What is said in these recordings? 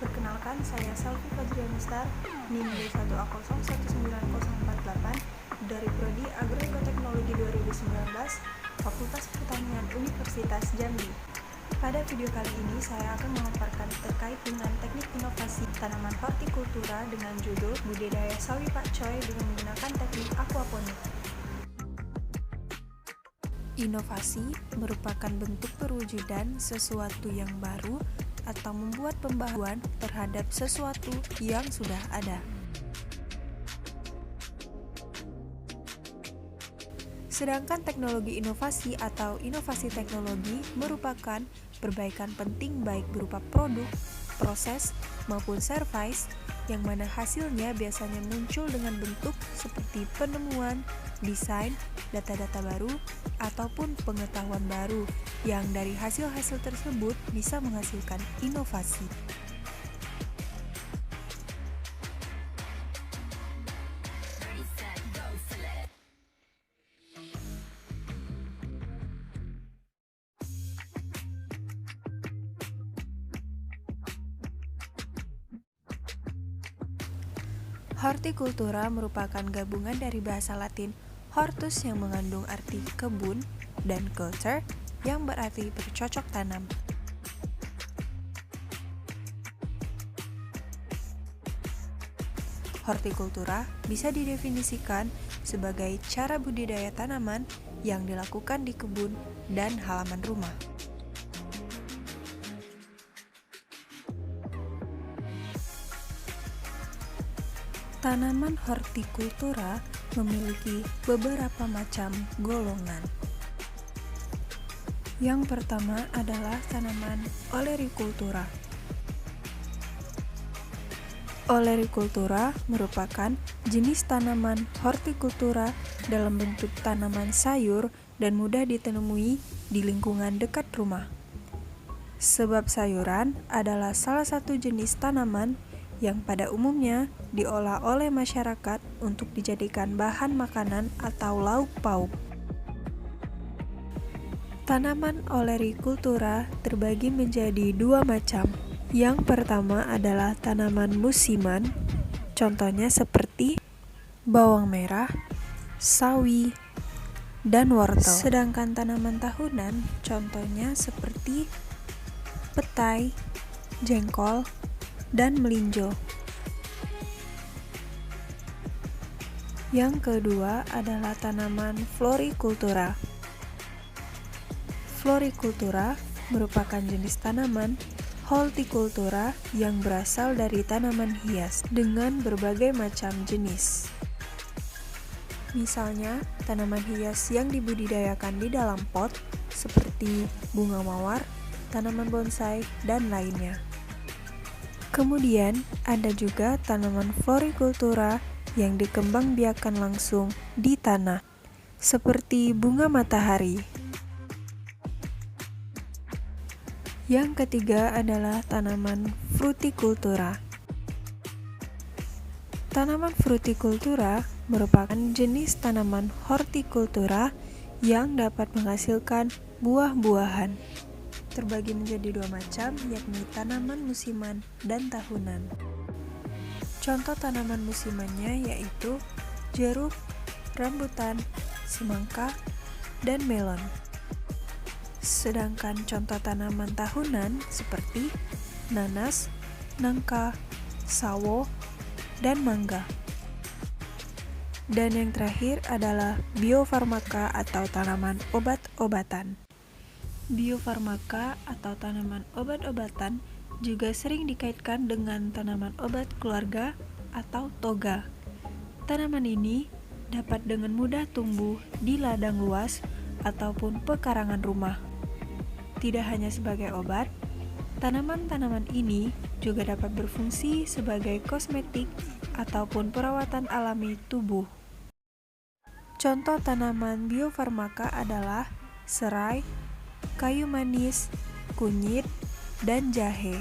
Perkenalkan, saya Selvi Fajrianistar, NIM D1A019048 dari Prodi Agroekoteknologi 2019, Fakultas Pertanian Universitas Jambi. Pada video kali ini, saya akan memaparkan terkait dengan teknik inovasi tanaman hortikultura dengan judul budidaya sawi pakcoy dengan menggunakan teknik aquaponik. Inovasi merupakan bentuk perwujudan sesuatu yang baru atau membuat pembaharuan terhadap sesuatu yang sudah ada. Sedangkan teknologi inovasi atau inovasi teknologi merupakan perbaikan penting baik berupa produk, proses, maupun service yang mana hasilnya biasanya muncul dengan bentuk seperti penemuan, desain, data-data baru, ataupun pengetahuan baru yang dari hasil-hasil tersebut bisa menghasilkan inovasi. Hortikultura merupakan gabungan dari bahasa Latin hortus yang mengandung arti kebun dan culture yang berarti bercocok tanam. Hortikultura bisa didefinisikan sebagai cara budidaya tanaman yang dilakukan di kebun dan halaman rumah. Tanaman hortikultura memiliki beberapa macam golongan. Yang pertama adalah tanaman olerikultura. Olerikultura merupakan jenis tanaman hortikultura dalam bentuk tanaman sayur dan mudah ditemui di lingkungan dekat rumah. Sebab sayuran adalah salah satu jenis tanaman yang pada umumnya diolah oleh masyarakat untuk dijadikan bahan makanan atau lauk pauk. Tanaman olerikultura terbagi menjadi dua macam. Yang pertama adalah tanaman musiman, contohnya seperti bawang merah, sawi, dan wortel. Sedangkan tanaman tahunan, contohnya seperti petai, jengkol, dan melinjo. Yang kedua adalah tanaman florikultura. Florikultura merupakan jenis tanaman hortikultura yang berasal dari tanaman hias dengan berbagai macam jenis. Misalnya, tanaman hias yang dibudidayakan di dalam pot seperti bunga mawar, tanaman bonsai, dan lainnya. Kemudian, ada juga tanaman florikultura yang dikembangbiakan langsung di tanah, seperti bunga matahari. Yang ketiga adalah tanaman frutikultura. Tanaman frutikultura merupakan jenis tanaman hortikultura yang dapat menghasilkan buah-buahan. Terbagi menjadi dua macam, yakni tanaman musiman dan tahunan. Contoh tanaman musimannya yaitu jeruk, rambutan, semangka, dan melon. Sedangkan contoh tanaman tahunan seperti nanas, nangka, sawo, dan mangga. Dan yang terakhir adalah biofarmaka atau tanaman obat-obatan. Biofarmaka atau tanaman obat-obatan juga sering dikaitkan dengan tanaman obat keluarga atau toga. Tanaman ini dapat dengan mudah tumbuh di ladang luas ataupun pekarangan rumah. Tidak hanya sebagai obat, tanaman-tanaman ini juga dapat berfungsi sebagai kosmetik ataupun perawatan alami tubuh. Contoh tanaman biofarmaka adalah serai, kayu manis, kunyit, dan jahe.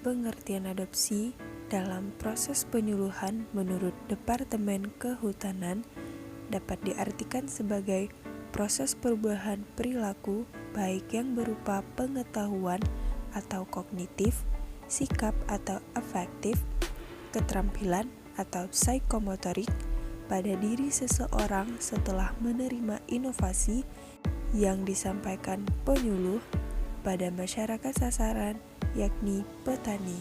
Pengertian adopsi dalam proses penyuluhan menurut Departemen Kehutanan dapat diartikan sebagai proses perubahan perilaku baik yang berupa pengetahuan atau kognitif, sikap atau afektif, keterampilan atau psikomotorik pada diri seseorang setelah menerima inovasi yang disampaikan penyuluh pada masyarakat sasaran, yakni petani.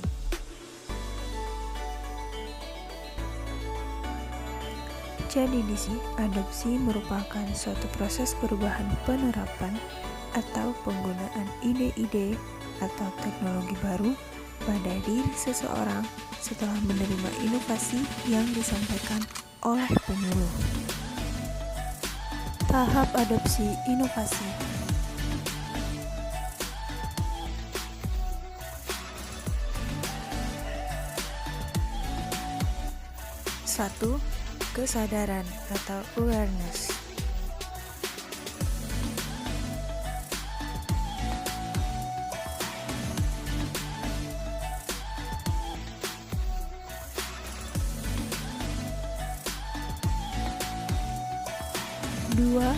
Jadi di sini adopsi merupakan suatu proses perubahan penerapan atau penggunaan ide-ide atau teknologi baru pada diri seseorang setelah menerima inovasi yang disampaikan oleh penyuluh. Tahap adopsi inovasi. 1. Kesadaran atau awareness. Dua,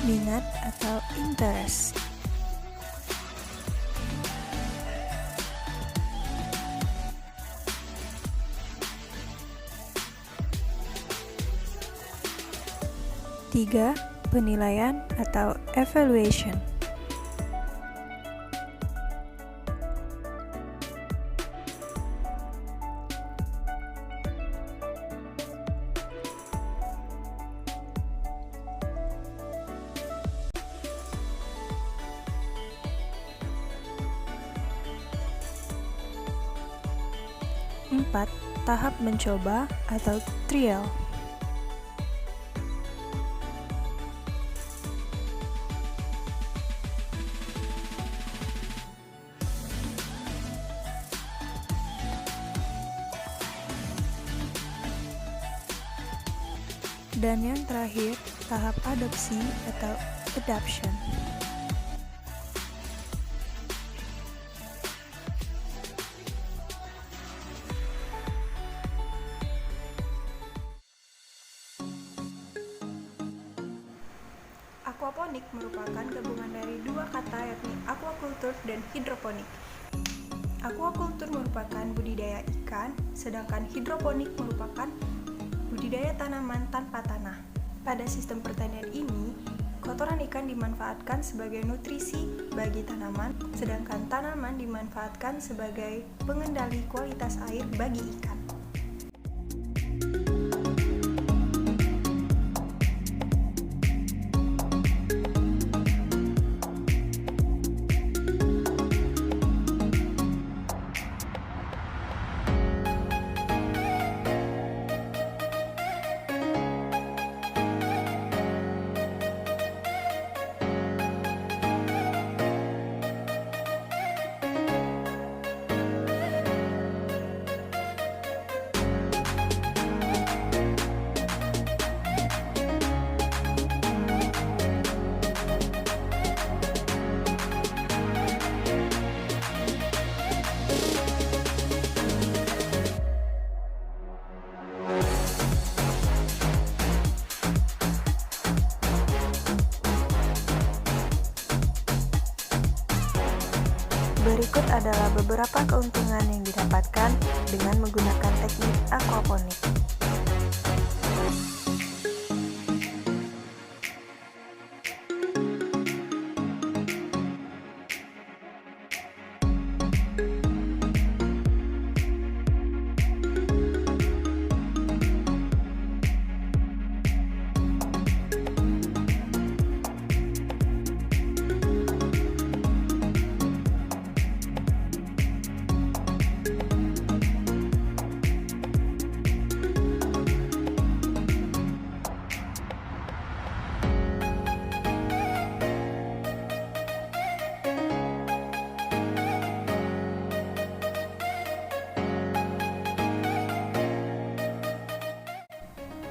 minat atau interest. Tiga, penilaian atau evaluation. Empat, tahap mencoba atau trial. Dan yang terakhir, tahap adopsi atau adoption. Aquaponik merupakan gabungan dari dua kata, yakni aquaculture dan hidroponik. Aquaculture merupakan budidaya ikan, sedangkan hidroponik merupakan budidaya tanaman tanpa tanah. Pada sistem pertanian ini, kotoran ikan dimanfaatkan sebagai nutrisi bagi tanaman, sedangkan tanaman dimanfaatkan sebagai pengendali kualitas air bagi ikan. Berikut adalah beberapa keuntungan yang didapatkan dengan menggunakan teknik aquaponik.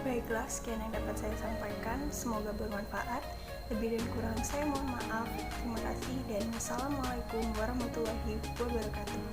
Baiklah, sekian yang dapat saya sampaikan. Semoga bermanfaat. Lebih dan kurang saya mohon maaf. Terima kasih dan wassalamualaikum warahmatullahi wabarakatuh.